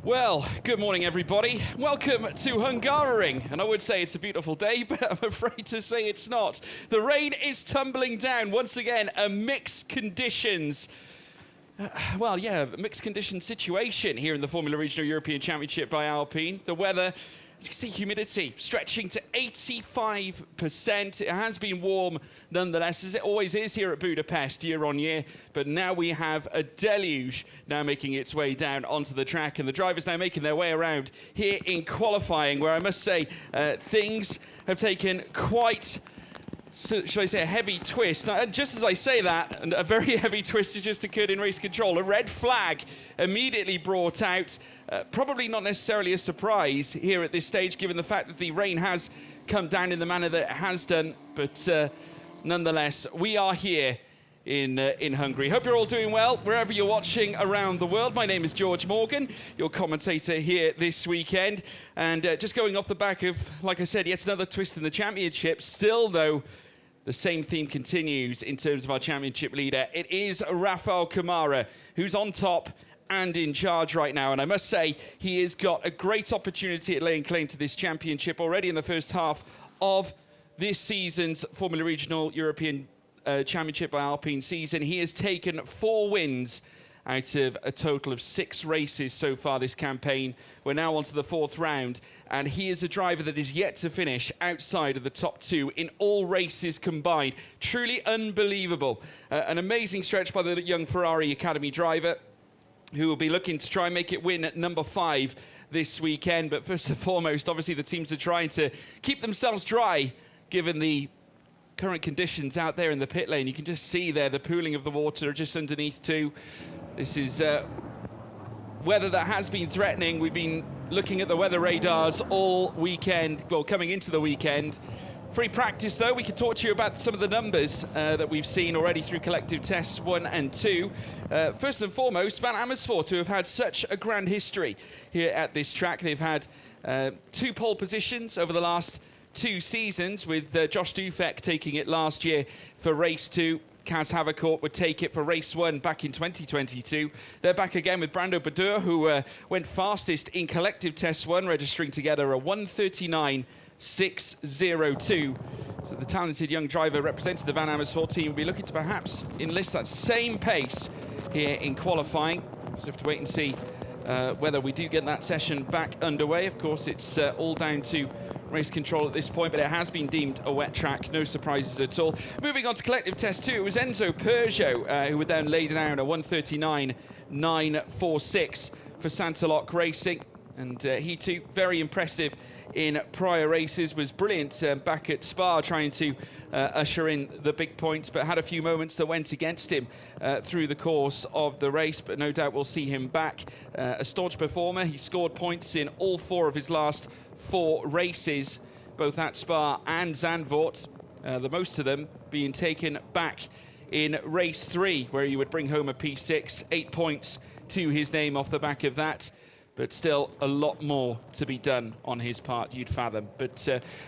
Well, good morning, everybody. Welcome to Hungaroring. And I would say it's a beautiful day, but I'm afraid to say it's not. The rain is tumbling down once again, a mixed conditions. Mixed condition situation here in the Formula Regional European Championship by Alpine. The weather, you can see humidity stretching to 85%. It has been warm nonetheless, as it always is here at Budapest year on year. But now we have a deluge now making its way down onto the track. And the drivers now making their way around here in qualifying, where I must say things have taken quite... So, should I say a heavy twist? Now, just as I say that, and a very heavy twist has just occurred in race control. A red flag immediately brought out. Probably not necessarily a surprise here at this stage, given the fact that the rain has come down in the manner that it has done. But nonetheless, we are here in Hungary. Hope you're all doing well, wherever you're watching around the world. My name is George Morgan, your commentator here this weekend. And just going off the back of, like I said, yet another twist in the championship. Still, though, the same theme continues in terms of our championship leader. It is Rafał Kamara, who's on top and in charge right now. And I must say, he has got a great opportunity at laying claim to this championship already in the first half of this season's Formula Regional European Championship by Alpine season. He has taken 4 wins out of a total of 6 races so far this campaign. We're now on to the 4th round, and he is a driver that is yet to finish outside of the top 2 in all races combined. Truly unbelievable. An amazing stretch by the young Ferrari Academy driver, who will be looking to try and make it win at number 5 this weekend. But first and foremost, obviously the teams are trying to keep themselves dry, given the current conditions out there in the pit lane. You can just see there the pooling of the water just underneath too. This is weather that has been threatening. We've been looking at the weather radars all weekend, well, coming into the weekend. Free practice, though, we could talk to you about some of the numbers that we've seen already through collective tests 1 and 2. First and foremost, Van Amersfoort, who have had such a grand history here at this track. They've had 2 pole positions over the last 2 seasons, with Josh Dufek taking it last year for race 2. Kaz Havercourt would take it for race 1 back in 2022. They're back again with Brando Badur, who went fastest in collective test 1, registering together a 1:39.602. So the talented young driver representing the Van Amersfoort team will be looking to perhaps enlist that same pace here in qualifying. So we have to wait and see whether we do get that session back underway. Of course, it's all down to race control at this point, but it has been deemed a wet track. No surprises at all. Moving on to collective test 2, it was Enzo Peugeot who would then lay down a 1:39.946 for Santalok Racing. And he too, very impressive in prior races, was brilliant back at Spa, trying to usher in the big points, but had a few moments that went against him through the course of the race. But no doubt we'll see him back. A staunch performer. He scored points in all 4 of his last 4 races, both at Spa and Zandvoort, the most of them being taken back in race 3, where he would bring home a P6, 8 points to his name off the back of that. But still a lot more to be done on his part, you'd fathom. But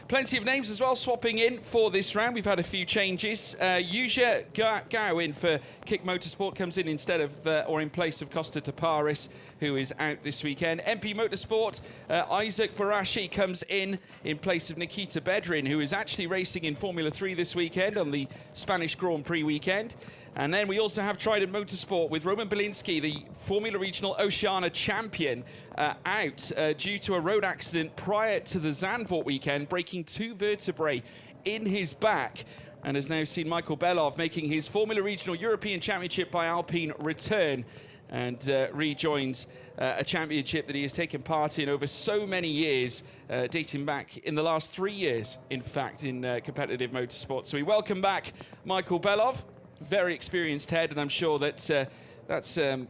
plenty of names as well swapping in for this round. We've had a few changes. Yuja Gao in for Kick Motorsport comes in instead of, or in place of Costa Taparis, who is out this weekend. MP Motorsport, Isaac Barashi comes in place of Nikita Bedrin, who is actually racing in Formula 3 this weekend on the Spanish Grand Prix weekend. And then we also have Trident Motorsport with Roman Belinsky, the Formula Regional Oceania champion, out due to a road accident prior to the Zandvoort weekend, breaking 2 vertebrae in his back, and has now seen Michael Belov making his Formula Regional European Championship by Alpine return, and rejoins a championship that he has taken part in over so many years, dating back in the last 3 years, in fact, in competitive motorsport. So we welcome back Michael Belov, very experienced head, and I'm sure that that's a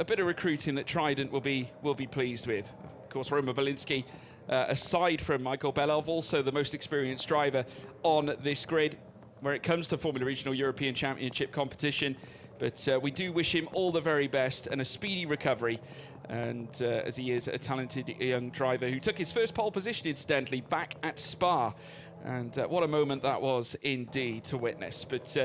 bit of recruiting that Trident will be pleased with. Of course, Roman Belinsky, aside from Michael Belov, also the most experienced driver on this grid where it comes to Formula Regional European Championship competition. But we do wish him all the very best and a speedy recovery. And as he is a talented young driver who took his first pole position, incidentally, back at Spa. And what a moment that was indeed to witness. But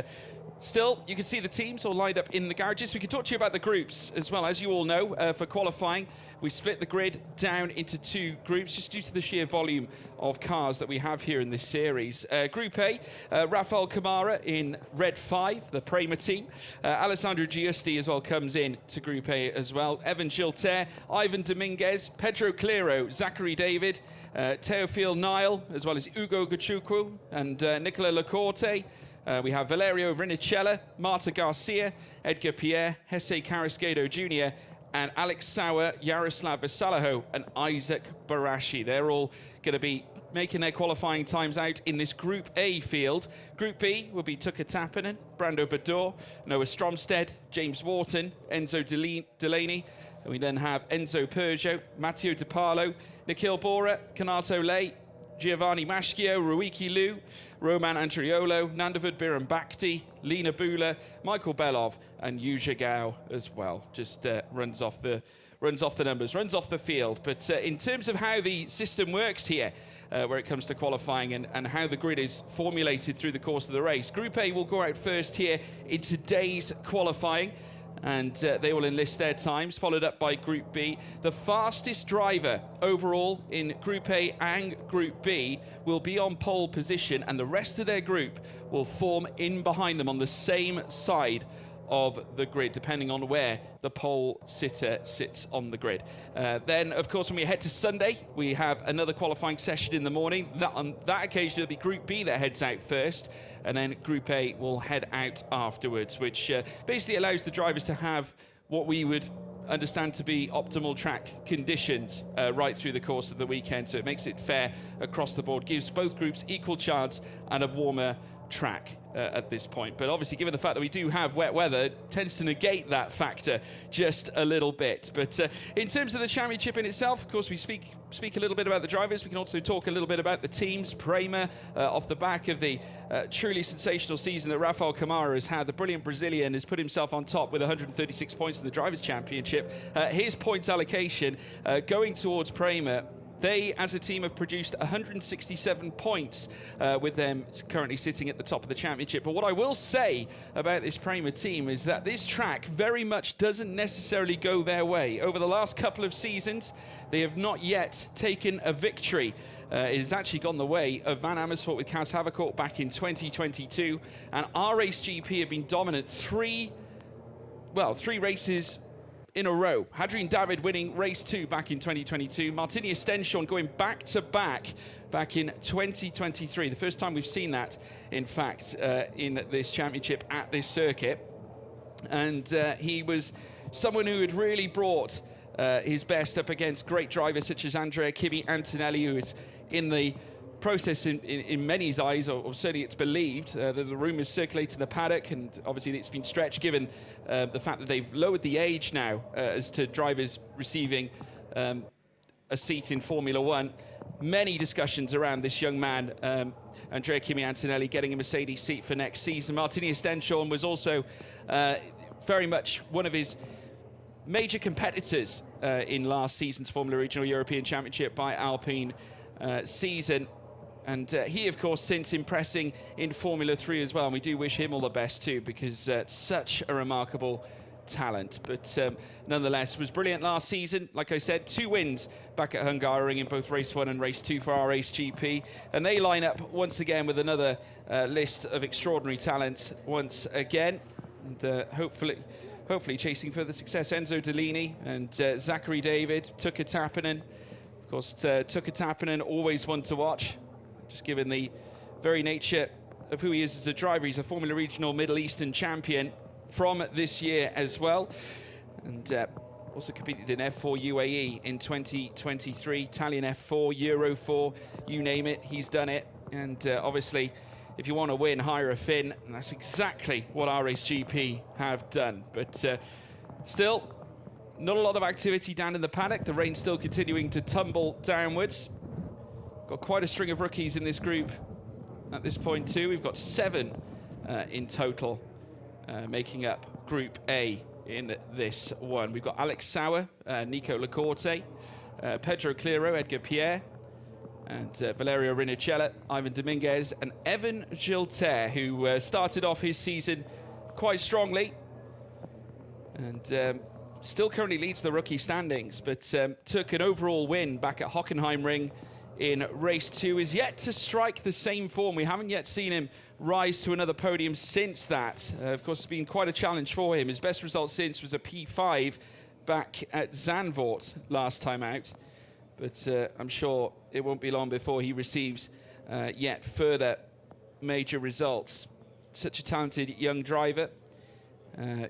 Still, you can see the teams all lined up in the garages. We can talk to you about the groups as well. As you all know, for qualifying, we split the grid down into 2 groups just due to the sheer volume of cars that we have here in this series. Group A, Rafael Camara in Red 5, the Prema team. Alessandro Giusti as well comes in to Group A as well. Evan Gilter, Ivan Dominguez, Pedro Clero, Zachary David, Teofil Nile, as well as Ugo Gachukwu and Nicola Lacorte. We have Valerio Rinicella, Marta Garcia, Edgar Pierre, Jesse Carrasquedo Jr., and Alex Sauer, Yaroslav Vasalaho, and Isaac Barashi. They're all going to be making their qualifying times out in this Group A field. Group B will be Tuka Tappinen, Brando Bador, Noah Stromstead, James Wharton, Enzo Delaney. And we then have Enzo Peugeot, Matteo De Parlo, Nikhil Bora, Kanato Lay, Giovanni Maschio, Ruiki Liu, Roman Andriolo, Nandavud Birambakti, Lena Bula, Michael Belov, and Yuja Gao as well. Just runs off the numbers, runs off the field. But in terms of how the system works here, where it comes to qualifying and how the grid is formulated through the course of the race, Group A will go out first here in today's qualifying. And they will enlist their times, followed up by Group B. The fastest driver overall in Group A and Group B will be on pole position, and the rest of their group will form in behind them on the same side of the grid, depending on where the pole sitter sits on the grid. Then, of course, when we head to Sunday, we have another qualifying session in the morning. On that occasion, it'll be Group B that heads out first, and then Group A will head out afterwards, which basically allows the drivers to have what we would understand to be optimal track conditions right through the course of the weekend. So it makes it fair across the board, gives both groups equal chance and a warmer track at this point. But obviously, given the fact that we do have wet weather, it tends to negate that factor just a little bit. But in terms of the championship in itself, of course, we speak a little bit about the drivers. We can also talk a little bit about the teams. Prema, off the back of the truly sensational season that Rafael Camara has had, the brilliant Brazilian has put himself on top with 136 points in the Drivers' Championship. His points allocation going towards Prema. They, as a team, have produced 167 points with them currently sitting at the top of the championship. But what I will say about this Prema team is that this track very much doesn't necessarily go their way. Over the last couple of seasons, they have not yet taken a victory. It has actually gone the way of Van Amersfoort with Kaz Havercourt back in 2022. And our Race GP have been dominant three races in a row. Hadrien David winning race 2 back in 2022. Martini Estension going back-to-back back in 2023. The first time we've seen that, in fact, in this championship at this circuit. And he was someone who had really brought his best up against great drivers such as Andrea Kimi Antonelli, who is in the process in many's eyes, or certainly it's believed, that the rumours circulate in the paddock, and obviously it's been stretched given the fact that they've lowered the age now as to drivers receiving a seat in Formula One. Many discussions around this young man, Andrea Kimi Antonelli, getting a Mercedes seat for next season. Martini Estension was also very much one of his major competitors in last season's Formula Regional European Championship by Alpine season. And he, of course, since impressing in Formula 3 as well. And we do wish him all the best too, because such a remarkable talent. But nonetheless, was brilliant last season. Like I said, 2 wins back at Hungaroring in both Race 1 and Race 2 for our Race GP. And they line up once again with another list of extraordinary talents once again. And hopefully chasing further success. Enzo Delaney and Zachary David, Tuka Tappinen. Of course, Tuka Tappinen, always one to watch, just given the very nature of who he is as a driver. He's a Formula Regional Middle Eastern champion from this year as well. And also competed in F4 UAE in 2023, Italian F4, Euro 4, you name it, he's done it. And obviously, if you want to win, hire a Finn. And that's exactly what our Race GP have done. But still, not a lot of activity down in the paddock. The rain still continuing to tumble downwards. Got quite a string of rookies in this group at this point too. We've got 7 in total making up Group A in this one. We've got Alex Sauer, Nico Lacorte, Pedro Clero, Edgar Pierre, and Valerio Rinicella, Ivan Dominguez, and Evan Gilter, who started off his season quite strongly. And still currently leads the rookie standings, but took an overall win back at Hungaroring in race 2. Is yet to strike the same form. We haven't yet seen him rise to another podium since that. Of course, it's been quite a challenge for him. His best result since was a P5 back at Zandvoort last time out. But I'm sure it won't be long before he receives yet further major results. Such a talented young driver.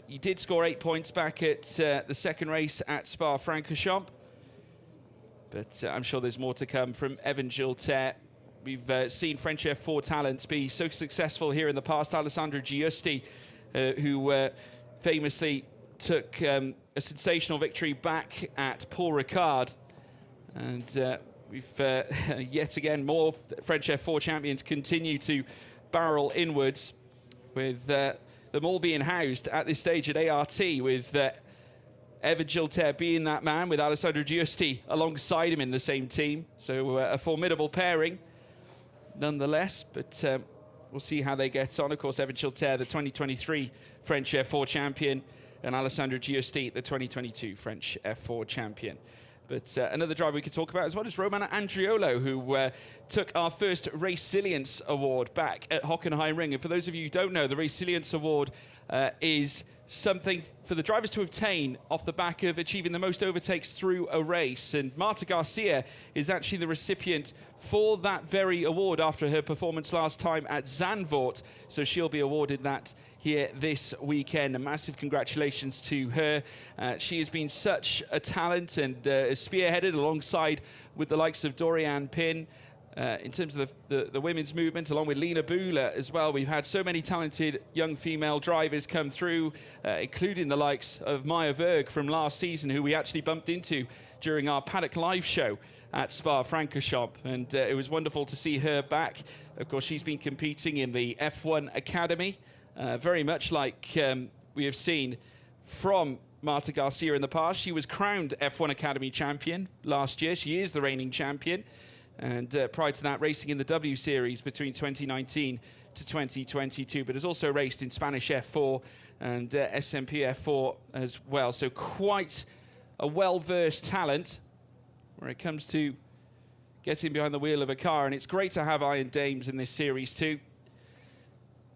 He did score 8 points back at the second race at Spa-Francorchamps. But I'm sure there's more to come from Evan Gilter. We've seen French F4 talents be so successful here in the past. Alessandro Giusti, who famously took a sensational victory back at Paul Ricard. And we've yet again more French F4 champions continue to barrel inwards, with them all being housed at this stage at ART, with Evan Gilter being that man, with Alessandro Giusti alongside him in the same team. So a formidable pairing nonetheless, but we'll see how they get on. Of course, Evan Gilter, the 2023 French F4 champion, and Alessandro Giusti, the 2022 French F4 champion. But another driver we could talk about as well is Romano Andriolo, who took our first Resilience Award back at Hockenheimring. And for those of you who don't know, the Resilience Award is something for the drivers to obtain off the back of achieving the most overtakes through a race. And Marta Garcia is actually the recipient for that very award after her performance last time at Zandvoort. So she'll be awarded that here this weekend. A massive congratulations to her. She has been such a talent and spearheaded alongside with the likes of Dorian Pin. In terms of the women's movement, along with Lena Bühler as well. We've had so many talented young female drivers come through, including the likes of Maya Berg from last season, who we actually bumped into during our Paddock Live show at Spa-Francorchamps. And it was wonderful to see her back. Of course, she's been competing in the F1 Academy, very much like we have seen from Marta Garcia in the past. She was crowned F1 Academy champion last year. She is the reigning champion. And prior to that, racing in the W Series between 2019 to 2022, but has also raced in Spanish F4 and SMP F4 as well. So quite a well-versed talent when it comes to getting behind the wheel of a car. And it's great to have Iron Dames in this series too.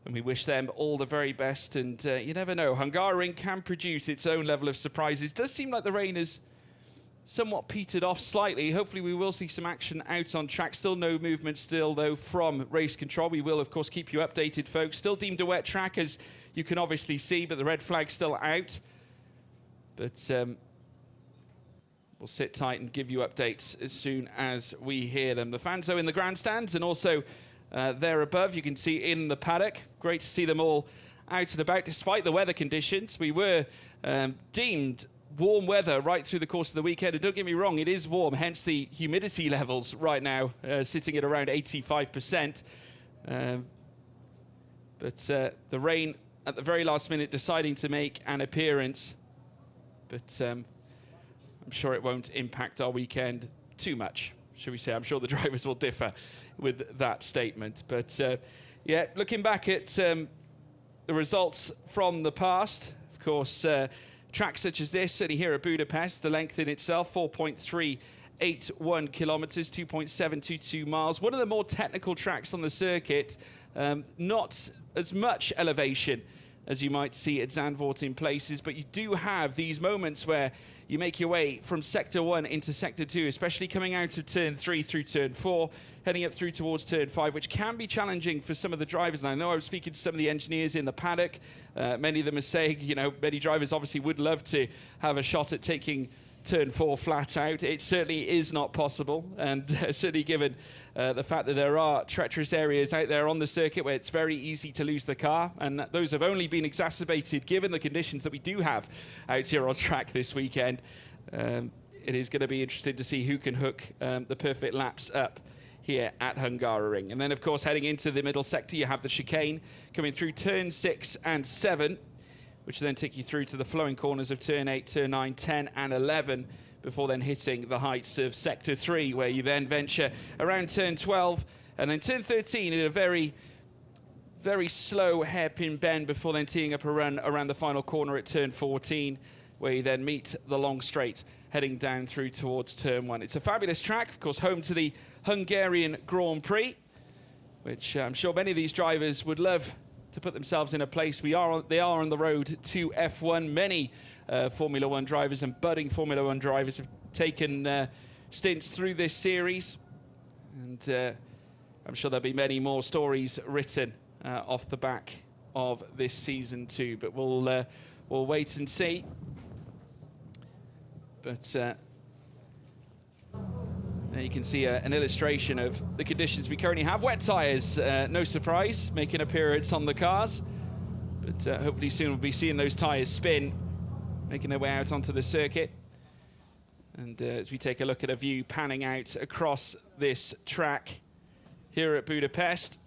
And we wish them all the very best. And you never know, Hungaroring can produce its own level of surprises. It does seem like the rain has somewhat petered off slightly. Hopefully we will see some action out on track. Still no movement still, though, from race control. We will, of course, keep you updated, folks. Still deemed a wet track, as you can obviously see, but the red flag's still out. But we'll sit tight and give you updates as soon as we hear them. The fans, though, in the grandstands and also there above, you can see in the paddock. Great to see them all out and about, despite the weather conditions. We were deemed warm weather right through the course of the weekend. And don't get me wrong, it is warm, hence the humidity levels right now sitting at around 85%. But the rain at the very last minute deciding to make an appearance. But I'm sure it won't impact our weekend too much, shall we say. I'm sure the drivers will differ with that statement. But yeah, looking back at the results from the past, of course, tracks such as this, certainly here at Budapest, the length in itself, 4.381 kilometers, 2.722 miles. One of the more technical tracks on the circuit, not as much elevation as you might see at Zandvoort in places, but you do have these moments where you make your way from Sector 1 into Sector 2, especially coming out of Turn 3 through Turn 4, heading up through towards Turn 5, which can be challenging for some of the drivers. And I know I was speaking to some of the engineers in the paddock. Many of them are saying, you know, many drivers obviously would love to have a shot at taking Turn 4 flat out. It certainly is not possible, and certainly given the fact that there are treacherous areas out there on the circuit where it's very easy to lose the car, and those have only been exacerbated given the conditions that we do have out here on track this weekend. It is going to be interesting to see who can hook the perfect laps up here at Hungaroring. And then, of course, heading into the middle sector, you have the chicane coming through Turn 6 and 7, which then take you through to the flowing corners of Turn 8, Turn 9, 10 and 11, before then hitting the heights of Sector 3, where you then venture around Turn 12, and then Turn 13 in a very very slow hairpin bend before then teeing up a run around the final corner at turn 14, where you then meet the long straight heading down through towards turn 1. It's a fabulous track, of course, home to the Hungarian Grand Prix, which I'm sure many of these drivers would love to put themselves in a place. They are on the road to F1. Many Formula 1 drivers and budding Formula 1 drivers have taken stints through this series, and I'm sure there'll be many more stories written off the back of this season too, but we'll wait and see. But there you can see an illustration of the conditions we currently have. Wet tyres, no surprise, make an appearance on the cars, but hopefully soon we'll be seeing those tyres spin, making their way out onto the circuit. And as we take a look at a view panning out across this track here at Budapest,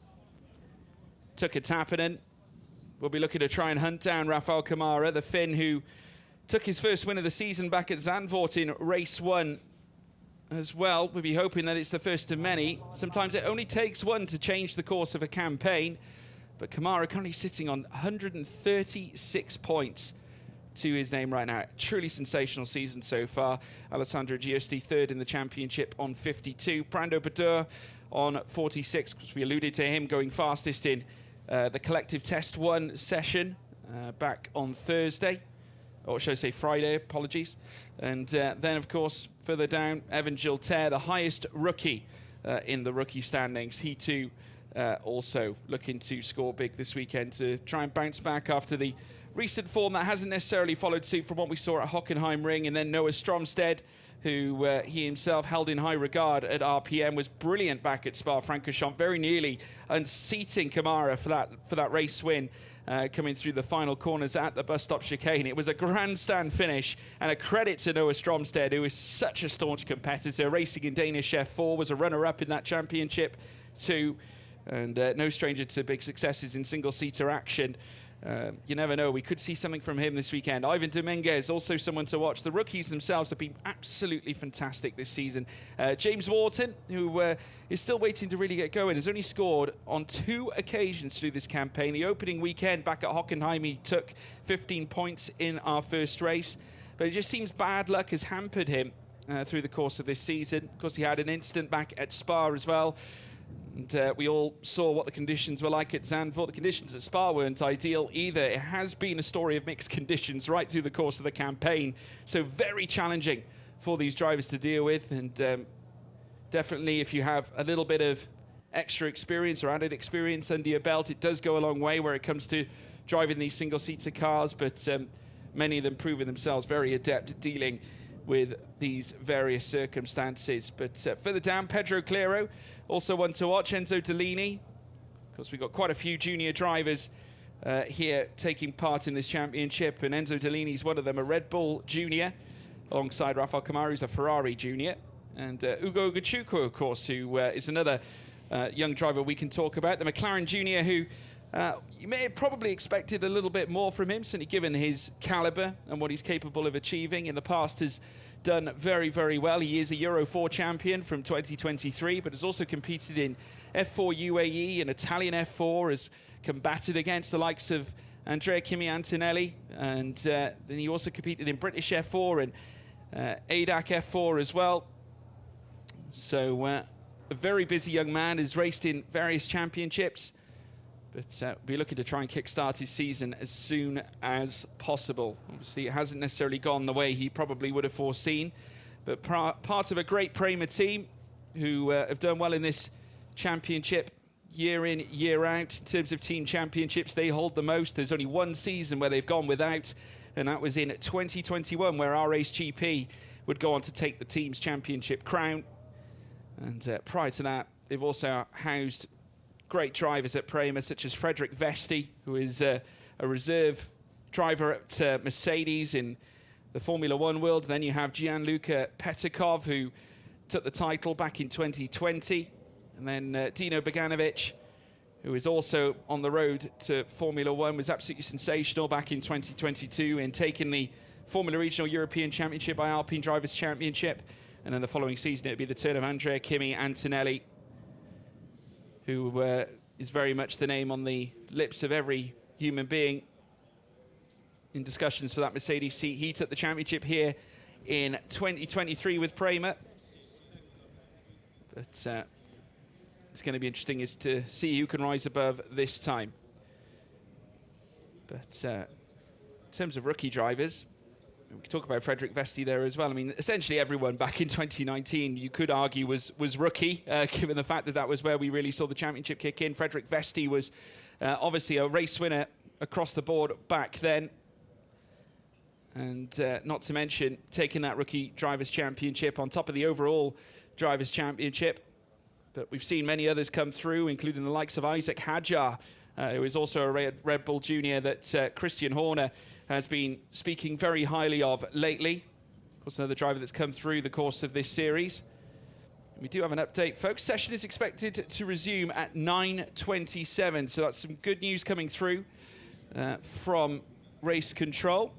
Tuka Tapinen will be looking to try and hunt down Rafael Kamara, the Finn who took his first win of the season back at Zandvoort in race 1 as well. We'll be hoping that it's the first of many. Sometimes it only takes one to change the course of a campaign, but Kamara currently sitting on 136 points to his name right now. Truly sensational season so far. Alessandro Giusti third in the championship on 52. Brando Badur on 46, because we alluded to him going fastest in the collective test 1 session back on Thursday, or should I say Friday, apologies. And then, of course, further down, Evan Gilter, the highest rookie in the rookie standings. He too also looking to score big this weekend to try and bounce back after the recent form that hasn't necessarily followed suit from what we saw at Hungaroring. And then Noah Stromsted, who he himself held in high regard at RPM, was brilliant back at Spa-Francorchamps, very nearly unseating Kamara for that race win, coming through the final corners at the bus stop chicane. It was a grandstand finish, and a credit to Noah Stromsted, who is such a staunch competitor, racing in Danish F4, was a runner-up in that championship too, and no stranger to big successes in single-seater action. You never know, we could see something from him this weekend. Ivan Dominguez, also someone to watch. The rookies themselves have been absolutely fantastic this season. James Wharton, who is still waiting to really get going, has only scored on 2 occasions through this campaign. The opening weekend back at Hockenheim, he took 15 points in our first race, but it just seems bad luck has hampered him through the course of this season. Of course, he had an incident back at Spa as well. And we all saw what the conditions were like at Zandvoort. The conditions at Spa weren't ideal either. It has been a story of mixed conditions right through the course of the campaign. So very challenging for these drivers to deal with. And definitely if you have a little bit of extra experience or added experience under your belt, it does go a long way where it comes to driving these single-seater cars. But many of them proving themselves very adept at dealing with these various circumstances. But further down, Pedro Clero, also one to watch. Enzo Dellini. Of course, we've got quite a few junior drivers here taking part in this championship, and Enzo Dellini is one of them, a Red Bull junior, alongside Rafael Kamara, who's a Ferrari junior. And Ugo Gachuco, of course, who is another young driver we can talk about. The McLaren junior, who you may have probably expected a little bit more from him, certainly given his caliber and what he's capable of achieving. In the past has done very, very well. He is a Euro 4 champion from 2023, but has also competed in F4 UAE and Italian F4, has combated against the likes of Andrea Kimi Antonelli, and then he also competed in British F4 and ADAC F4 as well. So a very busy young man, has raced in various championships, but be looking to try and kickstart his season as soon as possible. Obviously, it hasn't necessarily gone the way he probably would have foreseen, but part of a great Prema team who have done well in this championship year in, year out. In terms of team championships, they hold the most. There's only one season where they've gone without, and that was in 2021, where RAce GP would go on to take the team's championship crown. And prior to that, they've also housed great drivers at Prema, such as Frederick Vesti, who is a reserve driver at Mercedes in the Formula 1 world. Then you have Gianluca Petakov, who took the title back in 2020. And then Dino Beganovic, who is also on the road to Formula 1, was absolutely sensational back in 2022 in taking the Formula Regional European Championship by Alpine Drivers' Championship. And then the following season, it would be the turn of Andrea Kimi Antonelli, who is very much the name on the lips of every human being in discussions for that Mercedes seat. He took the championship here in 2023 with Prema. But it's going to be interesting is to see who can rise above this time. But in terms of rookie drivers, we can talk about Frederik Vesti there as well. I mean, essentially everyone back in 2019, you could argue, was rookie, given the fact that that was where we really saw the championship kick in. Frederik Vesti was obviously a race winner across the board back then. And not to mention taking that rookie drivers championship on top of the overall drivers championship. But we've seen many others come through, including the likes of Isaac Hadjar, who is also a Red Bull Junior that Christian Horner has been speaking very highly of lately. Of course, another driver that's come through the course of this series. We do have an update, folks. Session is expected to resume at 9:27, so that's some good news coming through from race control.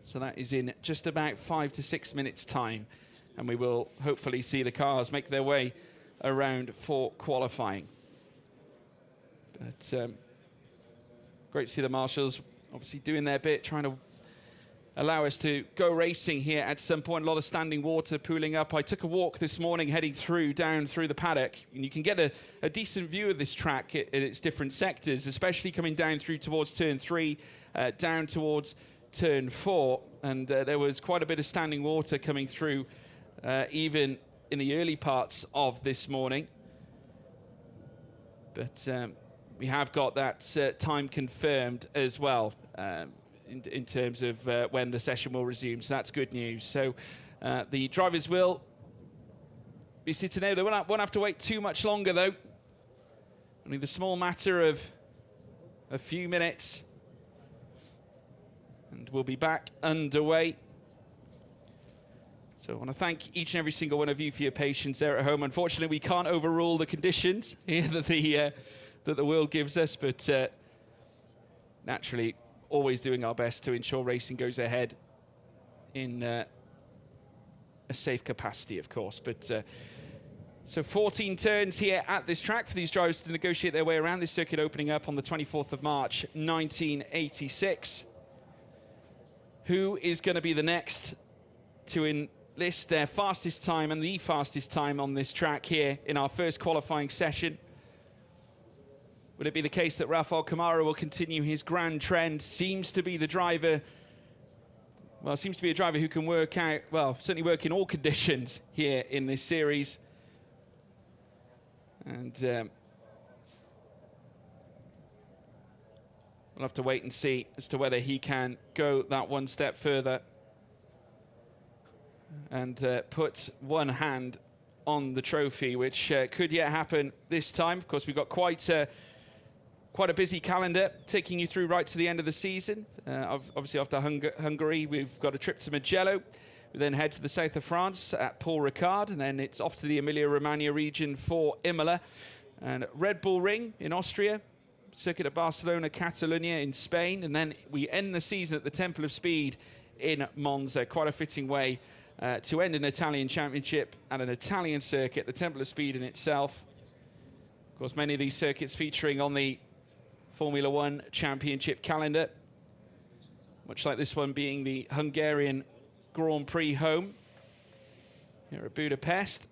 So that is in just about 5 to 6 minutes' time, and we will hopefully see the cars make their way around for qualifying. But great to see the marshals obviously doing their bit, trying to allow us to go racing here at some point. A lot of standing water pooling up. I took a walk this morning heading down through the paddock, and you can get a decent view of this track in its different sectors, especially coming down through towards turn 3, down towards turn 4, and there was quite a bit of standing water coming through even in the early parts of this morning. But we have got that time confirmed as well in terms of when the session will resume, so that's good news. So the drivers will be sitting there. They won't have to wait too much longer, though. Only the small matter of a few minutes, and we'll be back underway. So I want to thank each and every single one of you for your patience there at home. Unfortunately, we can't overrule the conditions here that the world gives us, but naturally, always doing our best to ensure racing goes ahead in a safe capacity, of course. But so 14 turns here at this track for these drivers to negotiate their way around this circuit, opening up on the 24th of March, 1986. Who is going to be the next to enlist their fastest time and the fastest time on this track here in our first qualifying session? Would it be the case that Rafael Camara will continue his grand trend? Seems to be the driver, well, seems to be a driver who can work out, well, certainly work in all conditions here in this series. And we'll have to wait and see as to whether he can go that one step further and put one hand on the trophy, which could yet happen this time. Of course, we've got quite a busy calendar taking you through right to the end of the season. Obviously, after Hungary, we've got a trip to Mugello. We then head to the south of France at Paul Ricard, and then it's off to the Emilia-Romagna region for Imola, and Red Bull Ring in Austria, circuit at Barcelona, Catalonia in Spain, and then we end the season at the Temple of Speed in Monza. Quite a fitting way to end an Italian championship at an Italian circuit, the Temple of Speed in itself. Of course, many of these circuits featuring on the Formula One championship calendar, much like this one being the Hungarian Grand Prix home here at Budapest.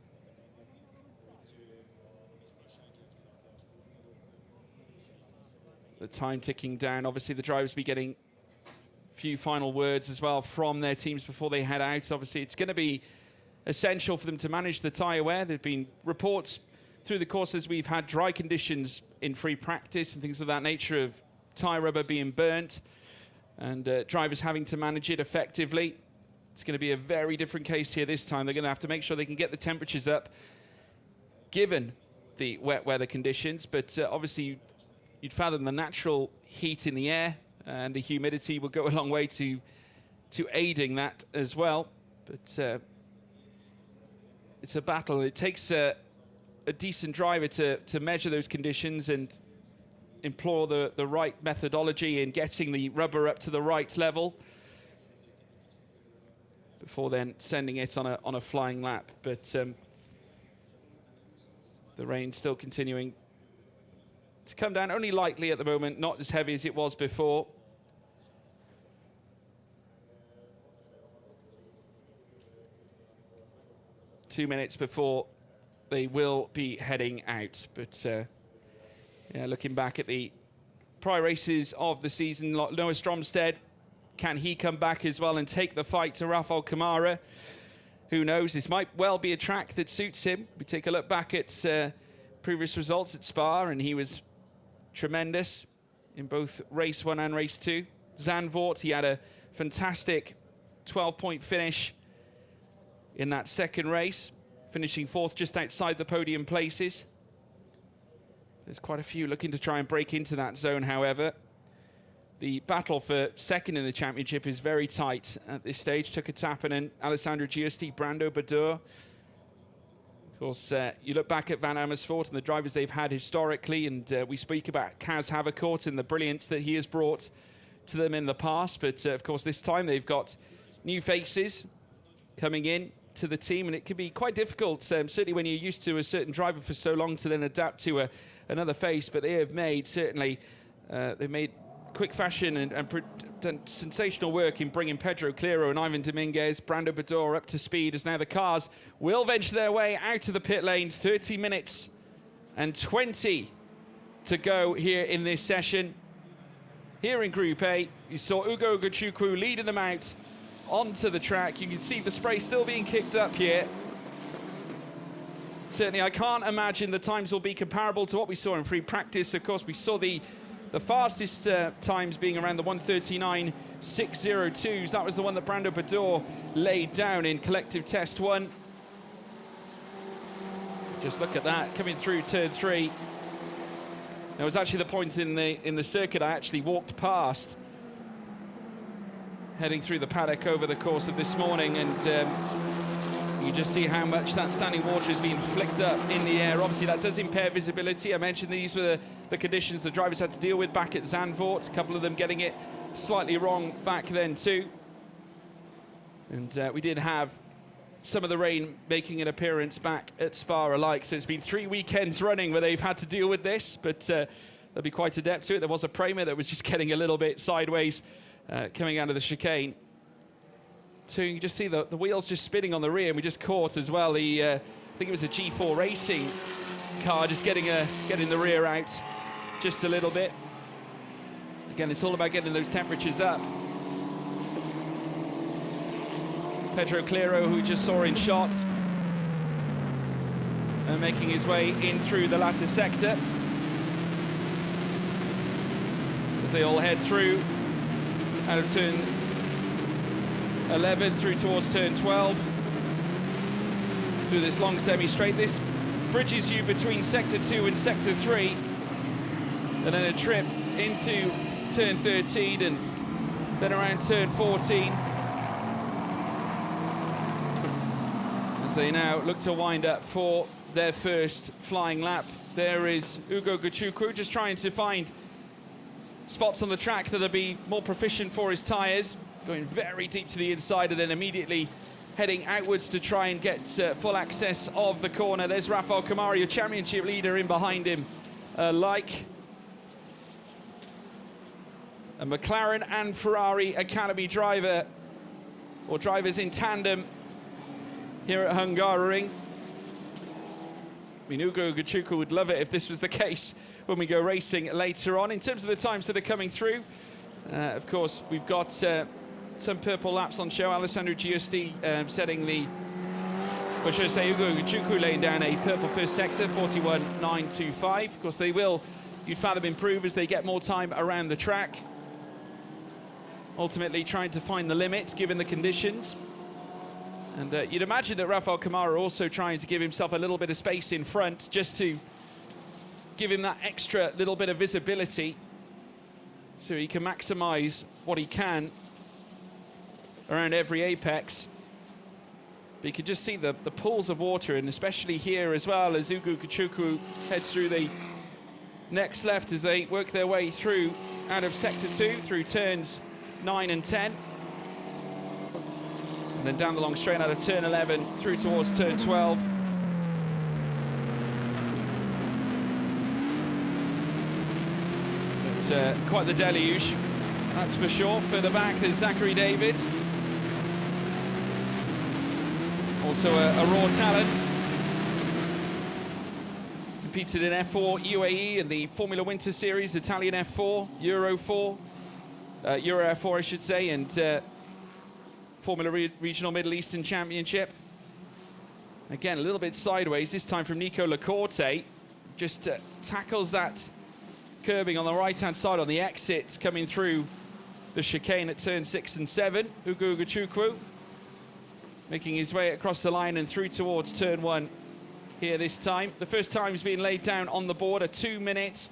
The time ticking down. Obviously, the drivers will be getting a few final words as well from their teams before they head out. Obviously, it's going to be essential for them to manage the tyre wear. There have been reports through the course as we've had dry conditions in free practice and things of that nature of tyre rubber being burnt and drivers having to manage it effectively. It's going to be a very different case here this time. They're going to have to make sure they can get the temperatures up given the wet weather conditions, but obviously you'd fathom the natural heat in the air and the humidity will go a long way to aiding that as well. But it's a battle. It takes a decent driver to measure those conditions and employ the right methodology in getting the rubber up to the right level before then sending it on a flying lap. But the rain still continuing to come down only lightly at the moment, not as heavy as it was before. Two minutes before they will be heading out. But yeah, looking back at the prior races of the season, Noah Stromstead, can he come back as well and take the fight to Rafael Camara? Who knows? This might well be a track that suits him. We take a look back at previous results at Spa, and he was tremendous in both race 1 and race 2. Zandvoort, he had a fantastic 12-point finish in that second race, finishing 4th just outside the podium places. There's quite a few looking to try and break into that zone, however. The battle for second in the championship is very tight at this stage. Tuka Tappinen, Alessandro Giusti, Brando Badour. Of course, you look back at Van Amersfoort and the drivers they've had historically, and we speak about Kaz Havercourt and the brilliance that he has brought to them in the past. But, of course, this time they've got new faces coming in to the team, and it can be quite difficult, certainly when you're used to a certain driver for so long, to then adapt to another face. But they have made, certainly, they've made quick fashion and done sensational work in bringing Pedro Clero and Ivan Dominguez, Brando Badour up to speed, as now the cars will venture their way out of the pit lane. 30 minutes and 20 to go here in this session. Here in Group A, you saw Ugo Ugochukwu leading them out onto the track. You can see the spray still being kicked up here. Certainly, I can't imagine the times will be comparable to what we saw in free practice. Of course, we saw the fastest times being around the 1:39.602s. That was the one that Brando Badour laid down in collective test 1. Just look at that, coming through turn 3. There was actually the point in the circuit I actually walked past, heading through the paddock over the course of this morning, and you just see how much that standing water has been flicked up in the air. Obviously, that does impair visibility. I mentioned these were the conditions the drivers had to deal with back at Zandvoort. A couple of them getting it slightly wrong back then too. And we did have some of the rain making an appearance back at Spa alike. So it's been 3 weekends running where they've had to deal with this, but they'll be quite adept to it. There was a Prema that was just getting a little bit sideways coming out of the chicane. So you can just see the wheels just spinning on the rear, and we just caught as well I think it was a G4 Racing car just getting the rear out just a little bit. Again, it's all about getting those temperatures up. Pedro Clero, who we just saw in shot, making his way in through the latter sector as they all head through out of turn 11 through towards turn 12 through this long semi-straight. This bridges you between sector 2 and sector 3, and then a trip into turn 13 and then around turn 14 as they now look to wind up for their first flying lap. There is Ugo Ugochukwu just trying to find spots on the track that'll be more proficient for his tyres, going very deep to the inside and then immediately heading outwards to try and get full access of the corner. There's Rafael Camara, your championship leader, in behind him, like a McLaren and Ferrari Academy driver, or drivers in tandem here at Hungaroring. I mean, Ugo Ugochukwu would love it if this was the case when we go racing later on. In terms of the times that are coming through, of course, we've got some purple laps on show. Alessandro Giusti setting the, or should I say, Ugo Ugochukwu laying down a purple first sector, 41.925. Of course, they will, you'd fathom, improve as they get more time around the track. Ultimately trying to find the limit, given the conditions. And you'd imagine that Rafael Camara also trying to give himself a little bit of space in front, just to give him that extra little bit of visibility so he can maximize what he can around every apex. But you can just see the pools of water, and especially here as well as Ugo Ugochukwu heads through the next left as they work their way through out of sector 2 through turns 9 and 10. And then down the long straight out of turn 11 through towards turn 12. was quite the deluge, that's for sure. Further back, there's Zachary David. Also a raw talent. Competed in F4 UAE and the Formula Winter Series, Italian F4, Euro 4, Euro F4 I should say, and Formula Regional Middle Eastern Championship. Again, a little bit sideways, this time from Nico Lacorte. Just tackles that curbing on the right-hand side on the exit, coming through the chicane at turn 6 and 7. Ugo Gachukwu making his way across the line and through towards turn 1 here this time. The first time he's been laid down on the board, a 2-minute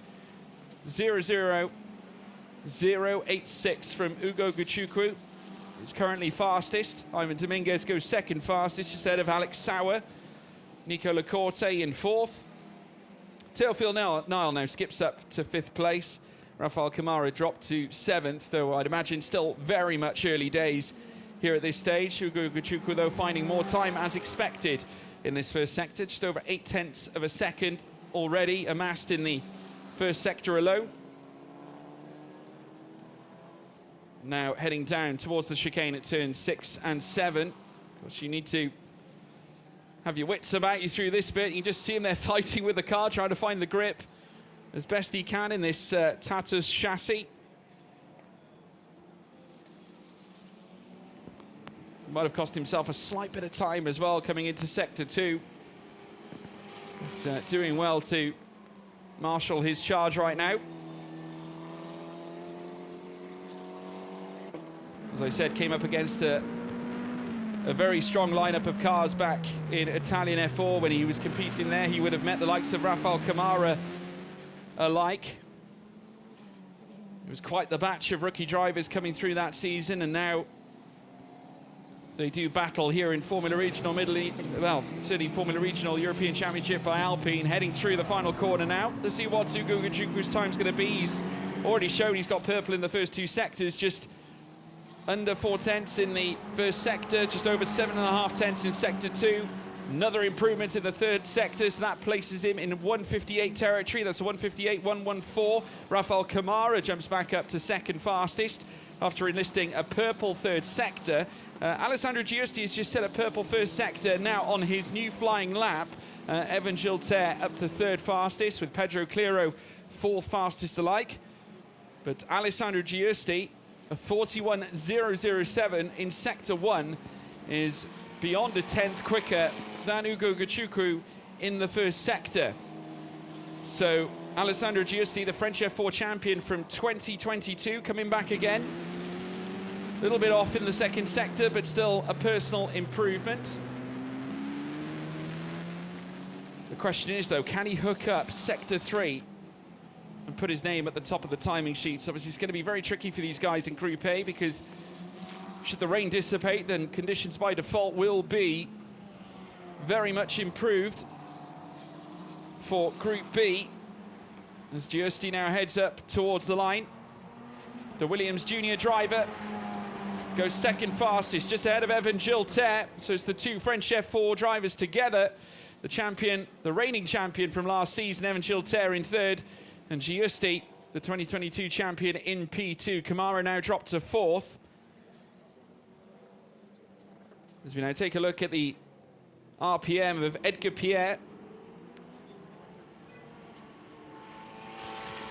0:00.086 from Ugo Gachukwu. He's currently fastest. Ivan Dominguez goes second fastest, just ahead of Alex Sauer. Nico Lacorte in 4th. Teofil Nile now skips up to 5th place. Rafael Kamara dropped to 7th, though I'd imagine still very much early days here at this stage. Ugo Gachukwu, though, finding more time as expected in this first sector. Just over 0.8 of a second already amassed in the first sector alone. Now heading down towards the chicane at turns 6 and 7. Of course, you need to have your wits about you through this bit. You can just see him there fighting with the car, trying to find the grip as best he can in this Tatus chassis. Might have cost himself a slight bit of time as well coming into sector 2. But doing well to marshal his charge right now. As I said, came up against a very strong lineup of cars back in Italian F4 when he was competing there. He would have met the likes of Rafael Kamara alike. It was quite the batch of rookie drivers coming through that season, and now they do battle here in Formula Regional certainly Formula Regional European Championship by Alpine, heading through the final corner now. Let's see what Ugo Gachukwu's time's going to be. He's already showed he's got purple in the first 2 sectors, just under 4 tenths in the first sector, just over 7.5 tenths in sector 2. Another improvement in the 3rd sector, so that places him in 158 territory. That's 158.114. Rafael Kamara jumps back up to 2nd fastest after enlisting a purple 3rd sector. Alessandro Giusti has just set a purple 1st sector now on his new flying lap. Evan Gilter up to 3rd fastest, with Pedro Clero 4th fastest alike. But Alessandro Giusti, a 41.007 in sector 1, is beyond a 10th quicker than Ugo Gachukwu in the 1st sector. So Alessandro Giusti, the French F4 champion from 2022, coming back again. A little bit off in the 2nd sector, but still a personal improvement. The question is, though, can he hook up sector 3 and put his name at the top of the timing sheets? Obviously, it's going to be very tricky for these guys in Group A, because should the rain dissipate, then conditions by default will be very much improved for Group B, as Giusti now heads up towards the line. The Williams junior driver goes 2nd fastest, just ahead of Evan Gilter. So it's the 2 French F4 drivers together. The champion, the reigning champion from last season, Evan Gilter in 3rd, and Giusti, the 2022 champion, in P2. Kamara now dropped to 4th. As we now take a look at the RPM of Edgar Pierre.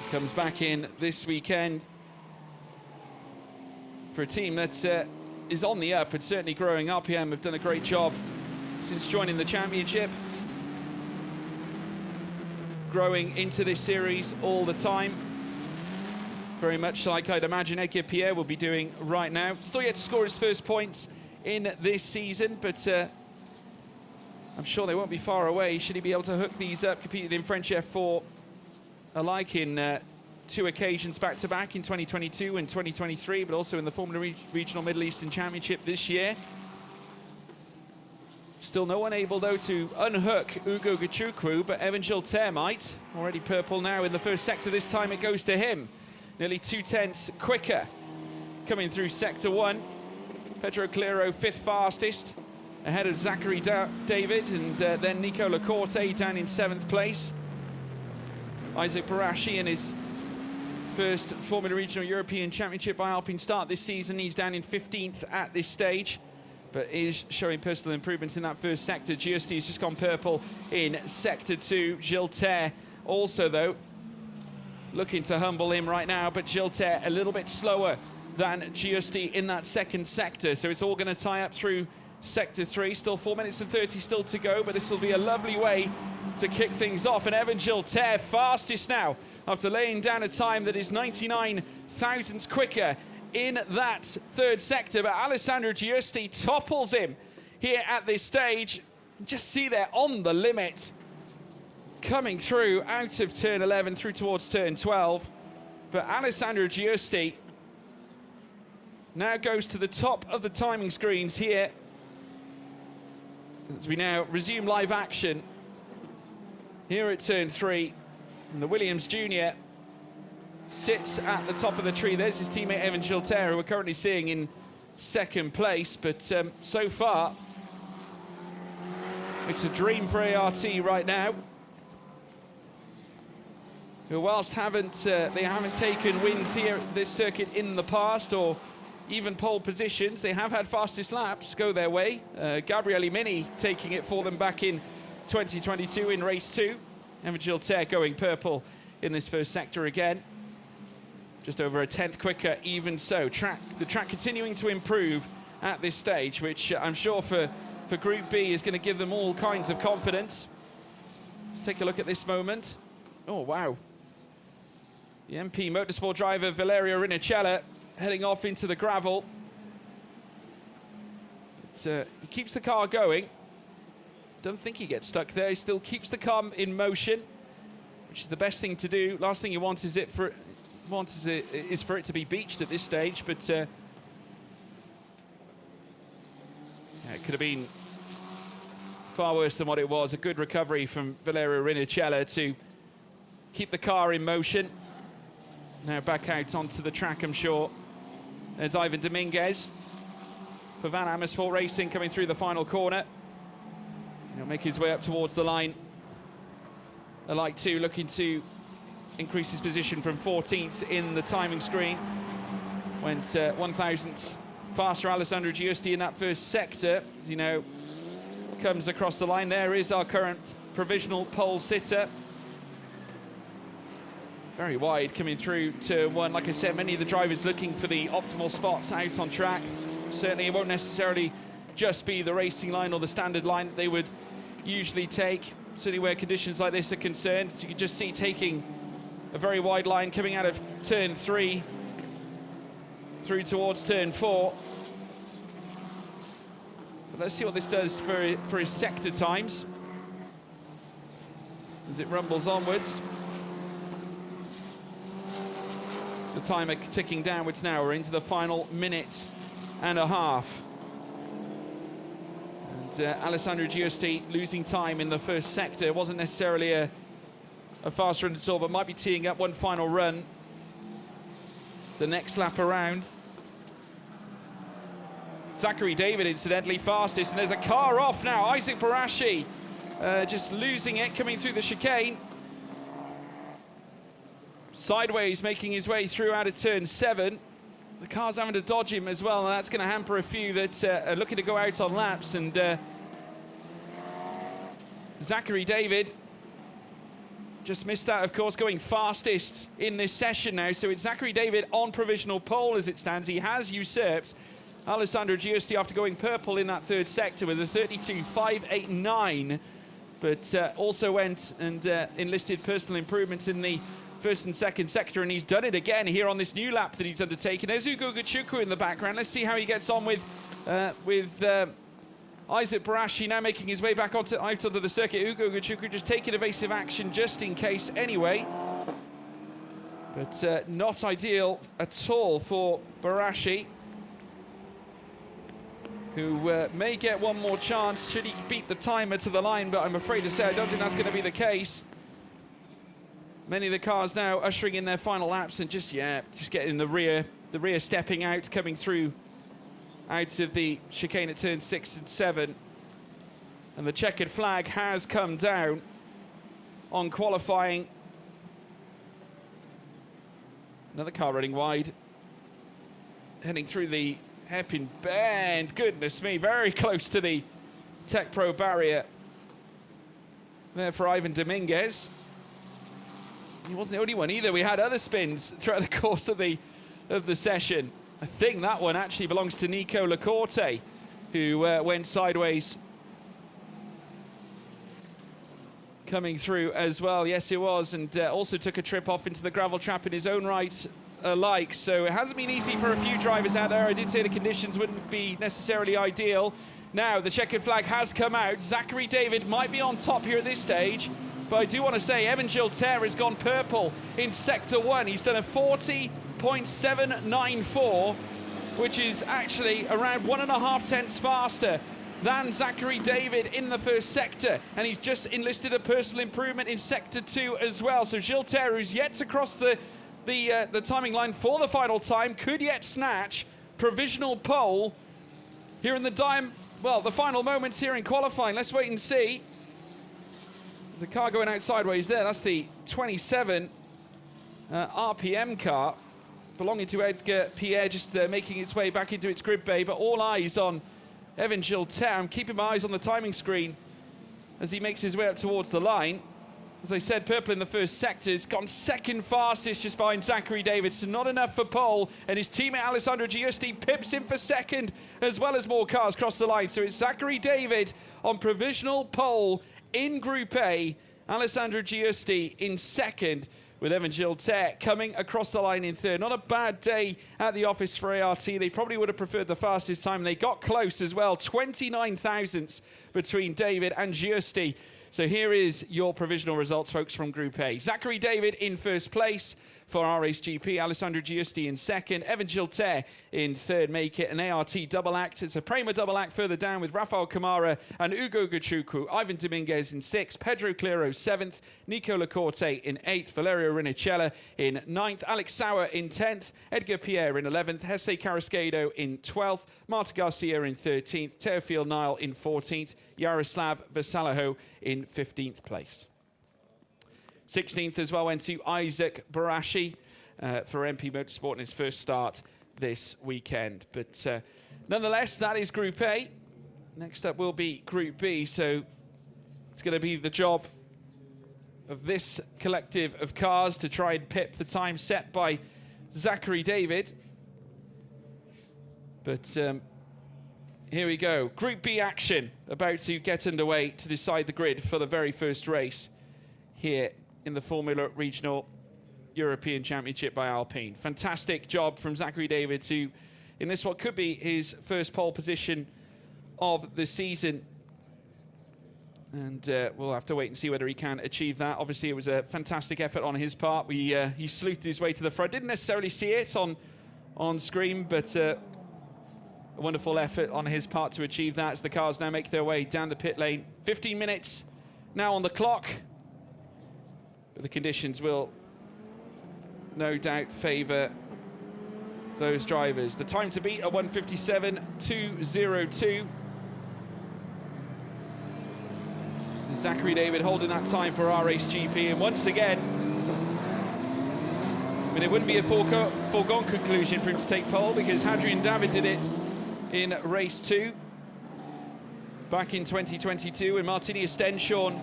He comes back in this weekend for a team that is on the up and certainly growing. RPM have done a great job since joining the championship, growing into this series all the time, very much like I'd imagine Edgar Pierre will be doing right now. Still yet to score his first points in this season, but I'm sure they won't be far away should he be able to hook these up. Competed in French F4 alike in 2 occasions back-to-back in 2022 and 2023, but also in the Formula Regional Middle Eastern Championship this year. Still no one able, though, to unhook Ugo Gachukwu, but Evan Gilter might. Already purple now in the 1st sector. This time it goes to him. Nearly 2 tenths quicker coming through sector 1. Pedro Clero 5th fastest, ahead of Zachary David, and then Nico Lacorte down in 7th place. Isaac Barashi in his First Formula Regional European Championship by Alpine start this season. He's down in 15th at this stage, but is showing personal improvements in that first sector. Giusti has just gone purple in Sector 2. Gilter also, though, looking to humble him right now, but Gilter a little bit slower than Giusti in that second sector. So it's all going to tie up through Sector 3. Still 4 minutes and 30 still to go, but this will be a lovely way to kick things off. And Evan Gilter, fastest now, after laying down a time that is 99 thousandths quicker in that third sector. But Alessandro Giusti topples him here at this stage. Just see there on the limit, coming through out of turn 11 through towards turn 12. But Alessandro Giusti now goes to the top of the timing screens here as we now resume live action here at turn 3. And the Williams Junior sits at the top of the tree. There's his teammate Evan Gilter, who we're currently seeing in second place. But so far, it's a dream for ART right now, who whilst they haven't taken wins here at this circuit in the past, or even pole positions, they have had fastest laps go their way. Gabriele Mini taking it for them back in 2022 in race 2. Evan Gilter going purple in this first sector again. Just over a tenth quicker, even so. The track continuing to improve at this stage, which I'm sure for Group B is going to give them all kinds of confidence. Let's take a look at this moment. Oh, wow. The MP Motorsport driver Valerio Rinicella heading off into the gravel. He keeps the car going. Don't think he gets stuck there. He still keeps the car in motion, which is the best thing to do. Last thing you want is for it to be beached at this stage. But yeah, it could have been far worse than what it was. A good recovery from Valerio Rinicella to keep the car in motion. Now back out onto the track, I'm sure. There's Ivan Dominguez for Van Amersfoort Racing coming through the final corner. He'll make his way up towards the line. A Light 2 looking to increase his position from 14th in the timing screen. Went 1 thousandths faster, Alessandro Giusti, in that first sector. As you know, comes across the line. There is our current provisional pole sitter. Very wide coming through turn 1. Like I said, many of the drivers looking for the optimal spots out on track. Certainly it won't necessarily just be the racing line or the standard line that they would usually take. Certainly where conditions like this are concerned. You can just see taking a very wide line coming out of turn 3 through towards turn 4. But let's see what this does for his sector times as it rumbles onwards. The timer ticking downwards now. We're into the final minute and a half. And Alessandro Giusti losing time in the first sector. It wasn't necessarily a fast run at all, but might be teeing up one final run the next lap around. Zachary David, incidentally, fastest, and there's a car off now. Isaac Barashi just losing it, coming through the chicane. Sideways, making his way through out of turn 7. The car's having to dodge him as well, and that's going to hamper a few that are looking to go out on laps. And Zachary David just missed that, of course, going fastest in this session now. So it's Zachary David on provisional pole as it stands. He has usurped Alessandro Giusti after going purple in that third sector with a 32.589, but also went and enlisted personal improvements in the first and second sector, and he's done it again here on this new lap that he's undertaken. There's Ugo Gachuku in the background. Let's see how he gets on with Isaac Barashi now making his way back out onto the circuit. Ugo Gachuku just taking evasive action just in case anyway. But not ideal at all for Barashi, who may get one more chance should he beat the timer to the line, but I'm afraid to say I don't think that's going to be the case. Many of the cars now ushering in their final laps and just getting the rear stepping out, coming through out of the chicane at turn 6 and 7. And the checkered flag has come down on qualifying. Another car running wide. Heading through the hairpin bend. Goodness me, very close to the Tech Pro barrier. There for Ivan Dominguez. He wasn't the only one either. We had other spins throughout the course of the session. I think that one actually belongs to Nico Lacorte, who went sideways. Coming through as well, yes it was, and also took a trip off into the gravel trap in his own right alike. So it hasn't been easy for a few drivers out there. I did say the conditions wouldn't be necessarily ideal. Now the checkered flag has come out. Zachary David might be on top here at this stage, but I do want to say Evan Gilter has gone purple in Sector 1. He's done a 40.794, which is actually around 1.5 tenths faster than Zachary David in the first sector, and he's just enlisted a personal improvement in Sector 2 as well. So Gilter, who's yet to cross the timing line for the final time, could yet snatch provisional pole here in the the final moments here in qualifying. Let's wait and see. There's a car going out sideways there. That's the 27 RPM car belonging to Edgar Pierre, just making its way back into its grid bay, but all eyes on Evan Gilter. I'm keeping my eyes on the timing screen as he makes his way up towards the line. As I said, purple in the first sector. He's gone second fastest just behind Zachary David, so not enough for pole. And his teammate Alessandro Giusti pips him for second, as well as more cars cross the line. So it's Zachary David on provisional pole in Group A. Alessandro Giusti in second, with Evan Gilter coming across the line in third. Not a bad day at the office for ART. They probably would have preferred the fastest time. They got close as well. 29 thousandths between David and Giusti. So here is your provisional results, folks, from Group A. Zachary David in first place for RACE GP. Alessandro Giusti in second. Evan Gilter in third. Make it an ART double act. It's a Prema double act further down with Rafael Camara and Ugo Gachuku. Ivan Dominguez in sixth. Pedro Clero seventh. Nico Lacorte in eighth. Valerio Rinicella in ninth. Alex Sauer in 10th. Edgar Pierre in 11th. Jesse Carrasquedo in 12th. Marta Garcia in 13th. Teofil Nile in 14th. Yaroslav Vasalaho in 15th place. 16th as well went to Isaac Barashi for MP Motorsport in his first start this weekend. But nonetheless, that is Group A. Next up will be Group B. So it's going to be the job of this collective of cars to try and pip the time set by Zachary David. But here we go. Group B action about to get underway to decide the grid for the very first race here in the Formula Regional European Championship by Alpine. Fantastic job from Zachary David to, in this what could be his first pole position of the season. And we'll have to wait and see whether he can achieve that. Obviously, it was a fantastic effort on his part. He sleuthed his way to the front. Didn't necessarily see it on screen, but a wonderful effort on his part to achieve that as the cars now make their way down the pit lane. 15 minutes now on the clock. But the conditions will no doubt favour those drivers. The time to beat, a 1:57.202. Zachary David holding that time for RACE GP, and once again, I mean, it wouldn't be a foregone conclusion for him to take pole, because Hadrian David did it in race 2 back in 2022, and Martini Estenshorn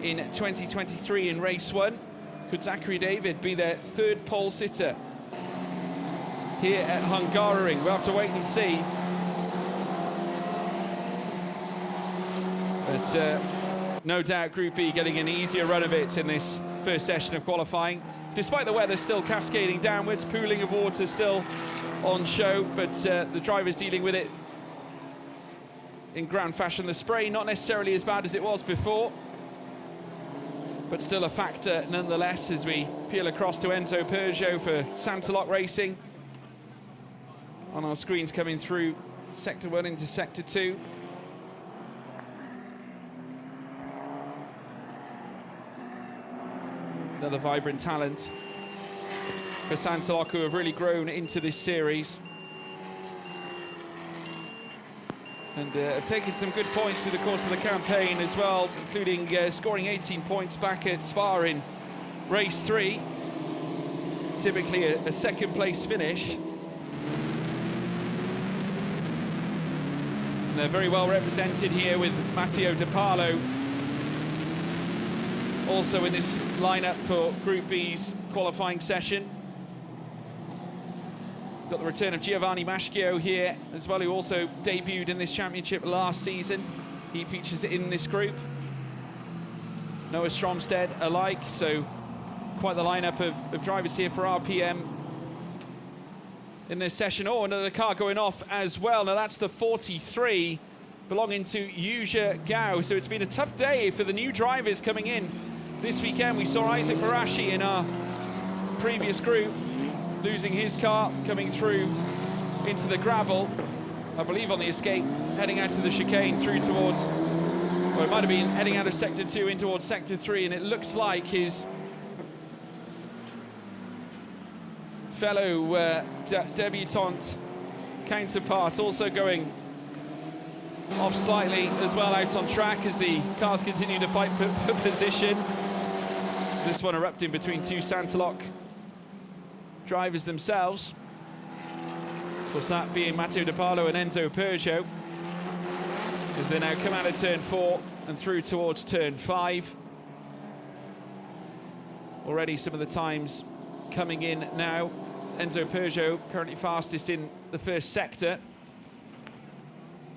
in 2023 in race 1. Could Zachary David be their third pole sitter here at Hungaroring? We'll have to wait and see. But no doubt Group B getting an easier run of it in this first session of qualifying. Despite the weather still cascading downwards, pooling of water still on show, but the drivers dealing with it in grand fashion. The spray not necessarily as bad as it was before, but still a factor nonetheless as we peel across to Enzo Peugeot for Santalok Racing. On our screens coming through Sector 1 into Sector 2. Another vibrant talent for Santalok, who have really grown into this series. And have taken some good points through the course of the campaign as well, including scoring 18 points back at Spa in race 3. typically a second place finish. And they're very well represented here with Matteo De Carlo also in this lineup for Group B's qualifying session. Got the return of Giovanni Maschio here as well, who also debuted in this championship last season. He features in this group. Noah Stromstead alike, so quite the lineup of drivers here for RPM in this session. Oh, another car going off as well. Now that's the 43 belonging to Yuja Gao. So it's been a tough day for the new drivers coming in this weekend. We saw Isaac Barashi in our previous group losing his car, coming through into the gravel, I believe on the escape, heading out to the chicane through towards, or it might have been heading out of Sector 2 in towards Sector 3, and it looks like his fellow debutant counterpart also going off slightly as well out on track as the cars continue to fight for position. This one erupting between two Santaloc drivers themselves. Of course, that being Matteo De Carlo and Enzo Peugeot, as they now come out of turn 4 and through towards turn 5. Already some of the times coming in now. Enzo Peugeot currently fastest in the first sector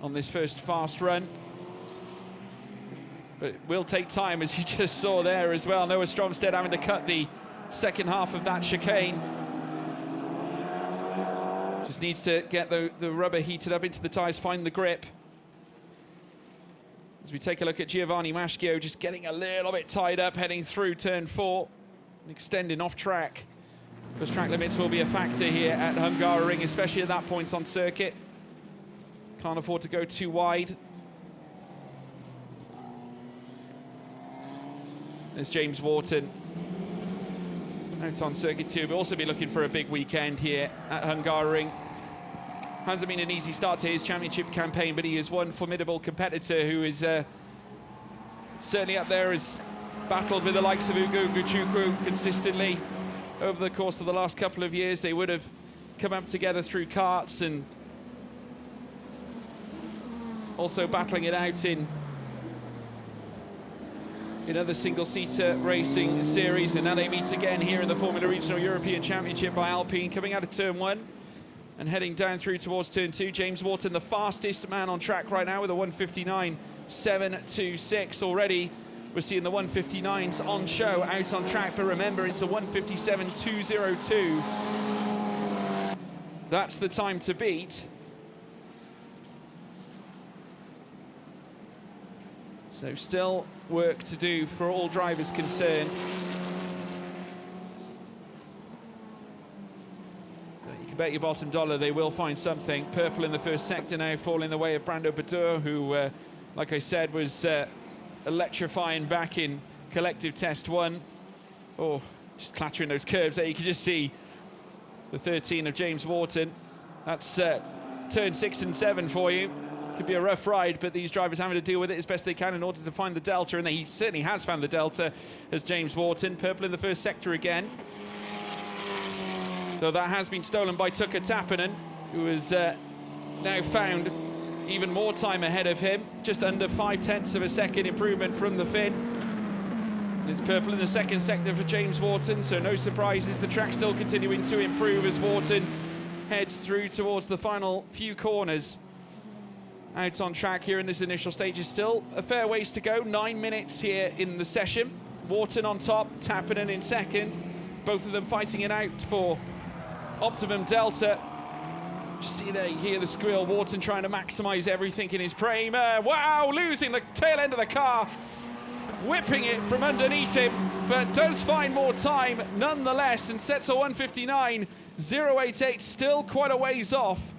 on this first fast run. But it will take time, as you just saw there as well. Noah Stromstead having to cut the second half of that chicane. Just needs to get the rubber heated up into the tyres, find the grip. As we take a look at Giovanni Maschio, just getting a little bit tied up, heading through turn 4, and extending off track. Because track limits will be a factor here at Hungaroring, especially at that point on circuit. Can't afford to go too wide. There's James Wharton out on circuit 2. We'll also be looking for a big weekend here at Hungaroring. Hasn't been an easy start to his championship campaign, but he is one formidable competitor who is certainly up there, has battled with the likes of Ugo Guchukwu consistently over the course of the last couple of years. They would have come up together through karts and also battling it out in other single-seater racing series, and now they meet again here in the Formula Regional European Championship by Alpine, coming out of turn 1 and heading down through towards turn 2. James Wharton, the fastest man on track right now with a 1:59.726 already. We're seeing the 1:59s on show out on track, but remember, it's a 1:57.202. That's the time to beat. So still work to do for all drivers concerned. You can bet your bottom dollar they will find something. Purple in the first sector now, fall in the way of Brando Badur, who, like I said, was electrifying back in collective test 1. Oh, just clattering those curbs there. You can just see the 13 of James Wharton. That's turn 6 and 7 for you. Could be a rough ride, but these drivers having to deal with it as best they can in order to find the delta, and he certainly has found the delta as James Wharton. Purple in the first sector again, though that has been stolen by Tuukka Tappinen, who has now found even more time ahead of him, just under 0.5 of a second improvement from the Finn. And it's purple in the second sector for James Wharton, so no surprises. The track still continuing to improve as Wharton heads through towards the final few corners. Out on track here in this initial stage is still a fair ways to go. 9 minutes here in the session. Wharton on top, Tappinen in second. Both of them fighting it out for optimum delta. Just see there, you hear the squeal. Wharton trying to maximize everything in his frame. Wow, losing the tail end of the car. Whipping it from underneath him, but does find more time nonetheless and sets a 1:59.088, still quite a ways off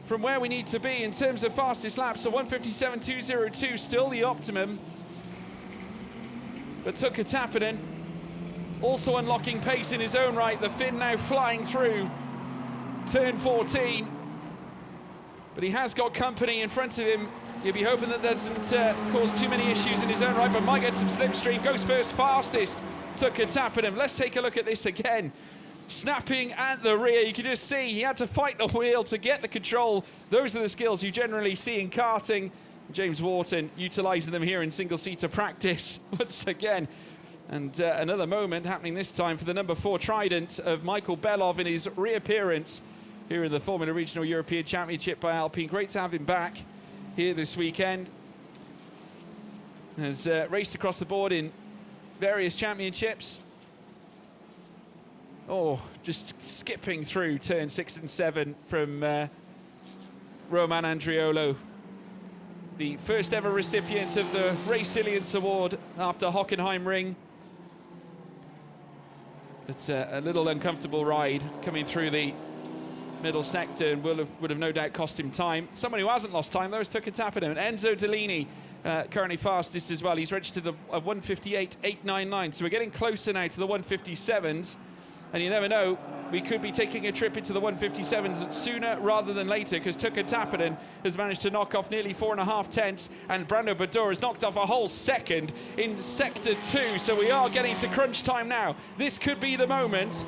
from where we need to be in terms of fastest lap. So 1:57.202, still the optimum. But Tuukka Tappinen also unlocking pace in his own right. The Finn now flying through turn 14. But he has got company in front of him. You'll be hoping that doesn't cause too many issues in his own right, but might get some slipstream. Goes first fastest, Tuukka Tappinen. Let's take a look at this again. snapping at the rear. You can just see he had to fight the wheel to get the control. Those are the skills you generally see in karting. James Wharton utilising them here in single-seater practice once again. And another moment happening this time for the number 4 Trident of Michael Belov in his reappearance here in the Formula Regional European Championship by Alpine. Great to have him back here this weekend. Has raced across the board in various championships. Oh, just skipping through turn 6 and 7 from Roman Andriolo, the first ever recipient of the Resilience Award after Hockenheimring. It's a little uncomfortable ride coming through the middle sector and would have no doubt cost him time. Someone who hasn't lost time, though, is Tucker Tapinen. Enzo Dellini, currently fastest as well. He's registered a 1:58.899, so we're getting closer now to the 1:57s. And you never know, we could be taking a trip into the 1:57s sooner rather than later, because Tucker Tapinen has managed to knock off nearly 4.5 tenths, and Brando Bador has knocked off a whole second in Sector 2. So we are getting to crunch time now. This could be the moment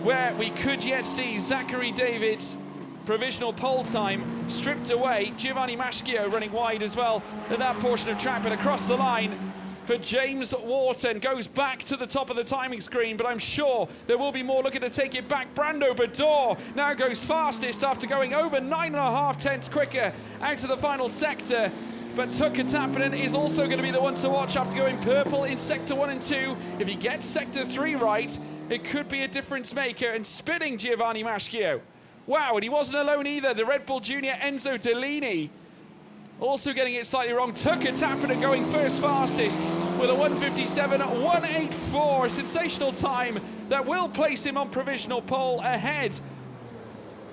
where we could yet see Zachary David's provisional pole time stripped away. Giovanni Maschio running wide as well at that portion of track, but across the line for James Wharton. Goes back to the top of the timing screen, but I'm sure there will be more looking to take it back. Brando Bador now goes fastest after going over 9.5 tenths quicker out of the final sector. But Tucker Tapinen is also going to be the one to watch after going purple in Sector 1 and 2. If he gets Sector 3 right, it could be a difference maker, and spinning Giovanni Maschio. Wow, and he wasn't alone either. The Red Bull Junior Enzo Dellini also getting it slightly wrong. Tucker Tapinen going first fastest with a 1:57.184, a sensational time that will place him on provisional pole ahead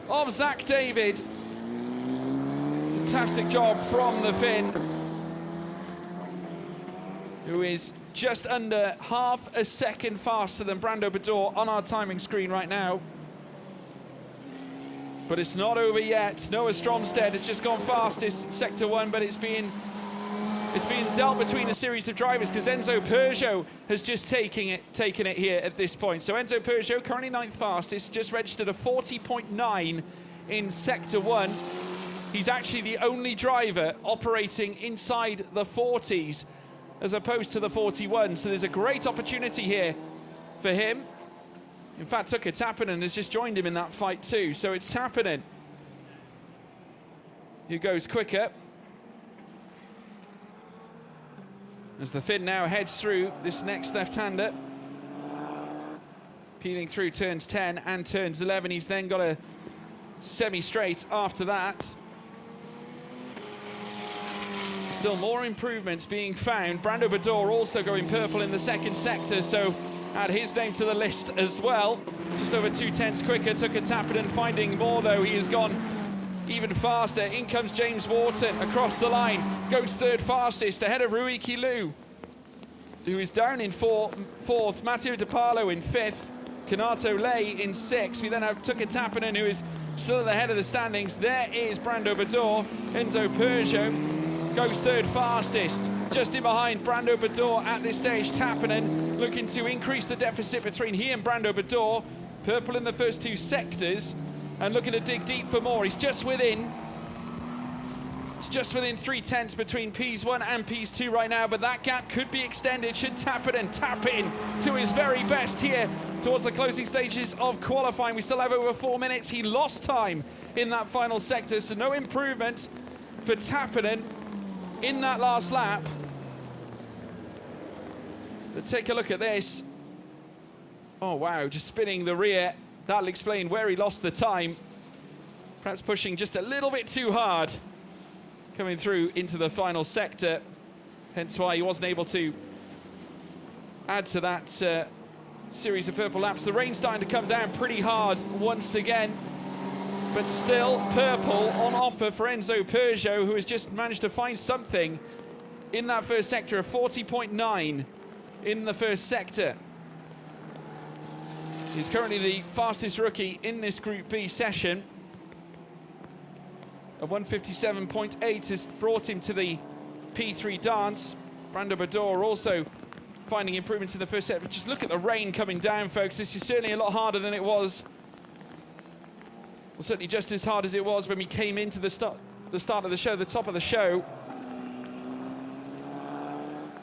of Zach David. Fantastic job from the Finn, who is just under half a second faster than Brando Bador on our timing screen right now. But it's not over yet. Noah Stromstead has just gone fastest in Sector 1, but it's being dealt between a series of drivers, because Enzo Peugeot has just taken it here at this point. So Enzo Peugeot, currently 9th fastest, just registered a 40.9 in Sector 1. He's actually the only driver operating inside the 40s as opposed to the 41. So there's a great opportunity here for him. In fact, Tucker Tapinen has just joined him in that fight too. So it's Tapinen who goes quicker as the Finn now heads through this next left-hander. Peeling through turns 10 and turns 11. He's then got a semi-straight after that. Still more improvements being found. Brando Bador also going purple in the second sector, so add his name to the list as well. Just over 2 tenths quicker. Tucker Tapinen finding more, though. He has gone even faster. In comes James Wharton across the line. Goes third fastest ahead of Ruiki Liu, who is down in fourth. Matteo De Palo in 5th. Kanato Lay in 6th. We then have Tucker Tapinen, who is still at the head of the standings. There is Brando Bador. Enzo Peugeot goes third fastest, just in behind Brando Bador at this stage. Tapinen looking to increase the deficit between he and Brando Bador. Purple in the first 2 sectors and looking to dig deep for more. He's just within. It's just within 3 tenths between Ps1 and Ps2 right now, but that gap could be extended should Tapinen tap in to his very best here towards the closing stages of qualifying. We still have over 4 minutes. He lost time in that final sector, so no improvement for Tapinen in that last lap. But take a look at this. Oh wow, just spinning the rear. That'll explain where he lost the time. Perhaps pushing just a little bit too hard coming through into the final sector. Hence why he wasn't able to add to that series of purple laps. The rain's starting to come down pretty hard once again, but still purple on offer for Enzo Peugeot, who has just managed to find something in that first sector, a 40.9 in the first sector. He's currently the fastest rookie in this Group B session. A 1:57.8 has brought him to the P3 dance. Brando Bador also finding improvements in the first set. But just look at the rain coming down, folks. This is certainly a lot harder than it was. Well, certainly just as hard as it was when we came into the start of the show, the top of the show.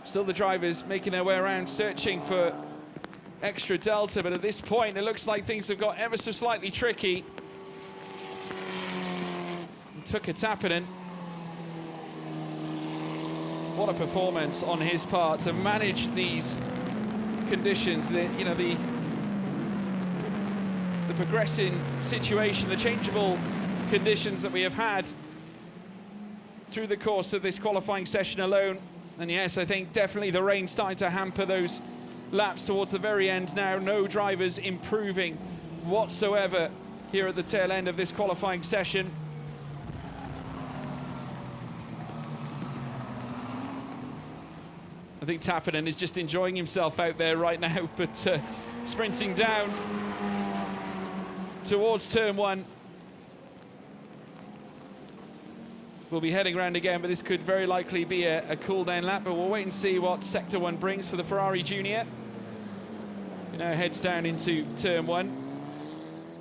Still the drivers making their way around, searching for extra delta, but at this point, it looks like things have got ever so slightly tricky. Tuukka Tappinen. What a performance on his part to manage these conditions, the progressing situation, the changeable conditions that we have had through the course of this qualifying session alone. And yes, I think definitely the rain starting to hamper those laps towards the very end now. No drivers improving whatsoever here at the tail end of this qualifying session. I think Tappinen is just enjoying himself out there right now, but sprinting down towards turn one. We'll be heading around again, but this could very likely be a cool-down lap, but we'll wait and see what Sector 1 brings for the Ferrari Junior. You know, heads down into turn one.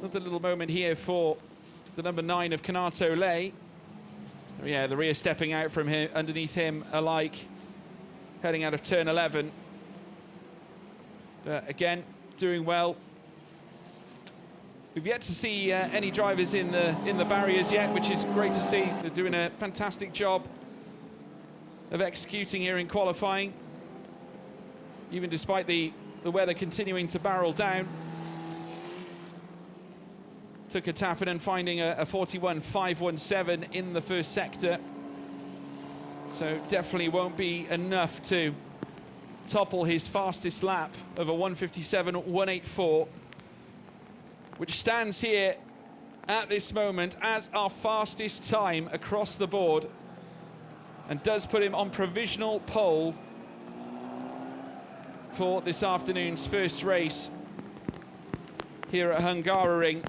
Another little moment here for the number 9 of Kanato Lay. Yeah, the rear stepping out from him, underneath him alike, heading out of turn 11. But again, doing well. We've yet to see any drivers in the barriers yet, which is great to see. They're doing a fantastic job of executing here in qualifying, even despite the weather continuing to barrel down. Tuukka Tappinen finding a 41.517 in the first sector. So definitely won't be enough to topple his fastest lap of a 157.184. Which stands here at this moment as our fastest time across the board and does put him on provisional pole for this afternoon's first race here at Hungaroring.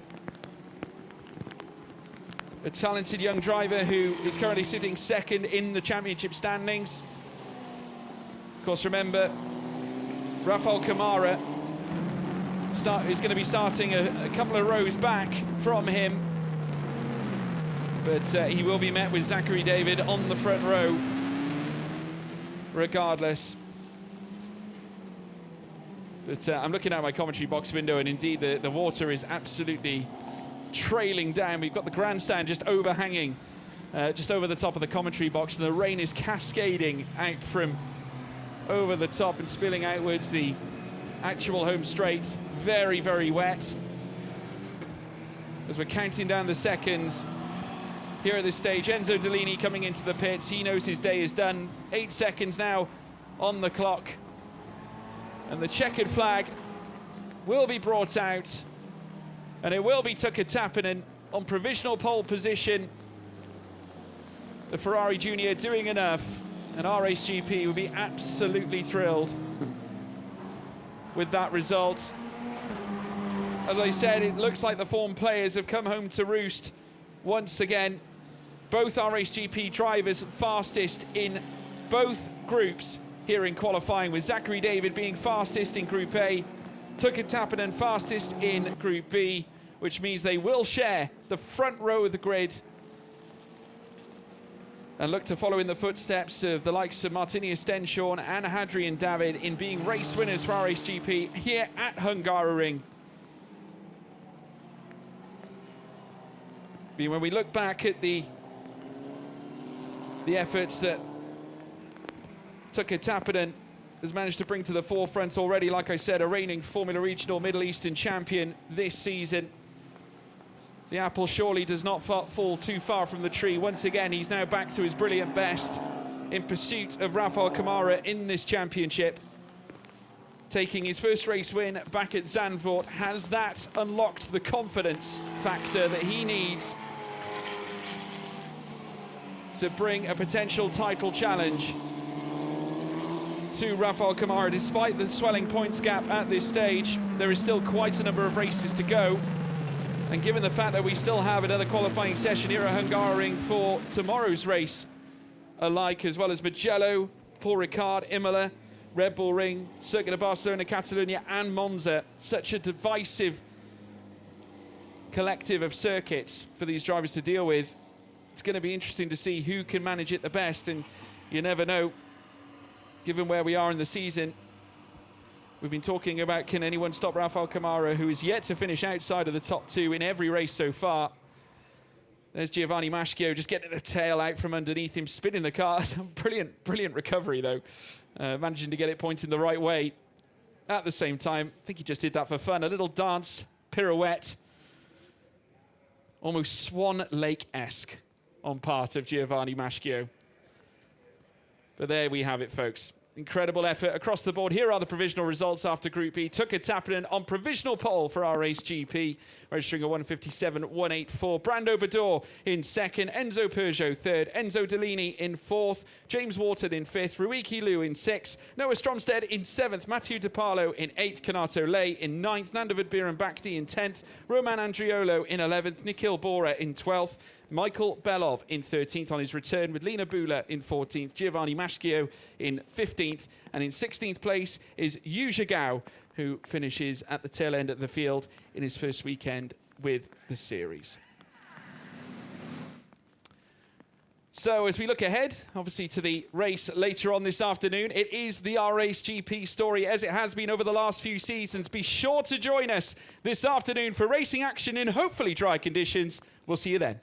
A talented young driver who is currently sitting second in the championship standings. Of course, remember, Rafael Kamara is going to be starting a couple of rows back from him, but he will be met with Zachary David on the front row regardless. But I'm looking out my commentary box window, and indeed the water is absolutely trailing down. We've got the grandstand just overhanging just over the top of the commentary box, and the rain is cascading out from over the top and spilling outwards. The actual home straight very, very wet. As we're counting down the seconds here at this stage, Enzo Dellini coming into the pits. He knows his day is done. 8 seconds now on the clock. And the checkered flag will be brought out. And it will be Tuukka Tappinen on provisional pole position. The Ferrari Junior doing enough. And RSGP will be absolutely thrilled with that result. As I said, it looks like the form players have come home to roost once again. Both RSGP drivers fastest in both groups here in qualifying, with Zachary David being fastest in Group A, Tuukka Tappinen fastest in Group B, which means they will share the front row of the grid and look to follow in the footsteps of the likes of Martinius Stenshorn and Hadrian David in being race winners for RSGP here at Hungaroring. When we look back at the efforts that Tuukka Tappinen has managed to bring to the forefront already, like I said, a reigning Formula Regional Middle Eastern champion this season. The apple surely does not fall too far from the tree. Once again, he's now back to his brilliant best in pursuit of Rafael Kamara in this championship. Taking his first race win back at Zandvoort, has that unlocked the confidence factor that he needs to bring a potential title challenge to Rafael Kamara. Despite the swelling points gap at this stage, there is still quite a number of races to go. And given the fact that we still have another qualifying session here at Hungaroring for tomorrow's race alike, as well as Mugello, Paul Ricard, Imola, Red Bull Ring, Circuit of Barcelona, Catalonia, and Monza. Such a divisive collective of circuits for these drivers to deal with. It's going to be interesting to see who can manage it the best, and you never know, given where we are in the season. We've been talking about, can anyone stop Rafael Camara, who is yet to finish outside of the top 2 in every race so far. There's Giovanni Maschio just getting the tail out from underneath him, spinning the car. Brilliant recovery, though. Managing to get it pointing the right way. At the same time, I think he just did that for fun. A little dance, pirouette. Almost Swan Lake-esque on part of Giovanni Maschio. But there we have it, folks. Incredible effort across the board. Here are the provisional results after Group B. Tuka Tappinen on provisional pole for our race GP, registering a 1:57.184. Brando Bador in second. Enzo Peugeot third. Enzo Delini in fourth. James Wharton in fifth. Ruiki Liu in sixth. Noah Stromstead in seventh. Matthew DeParlo in eighth. Kanato Lay in ninth. Nando Vidbiran Bakhti in 10th. Roman Andriolo in 11th. Nikhil Bora in 12th. Michael Belov in 13th on his return, with Lena Bula in 14th, Giovanni Maschio in 15th, and in 16th place is Yu Zhigao, who finishes at the tail end of the field in his first weekend with the series. So as we look ahead, obviously, to the race later on this afternoon, it is the R-Race GP story, as it has been over the last few seasons. Be sure to join us this afternoon for racing action in hopefully dry conditions. We'll see you then.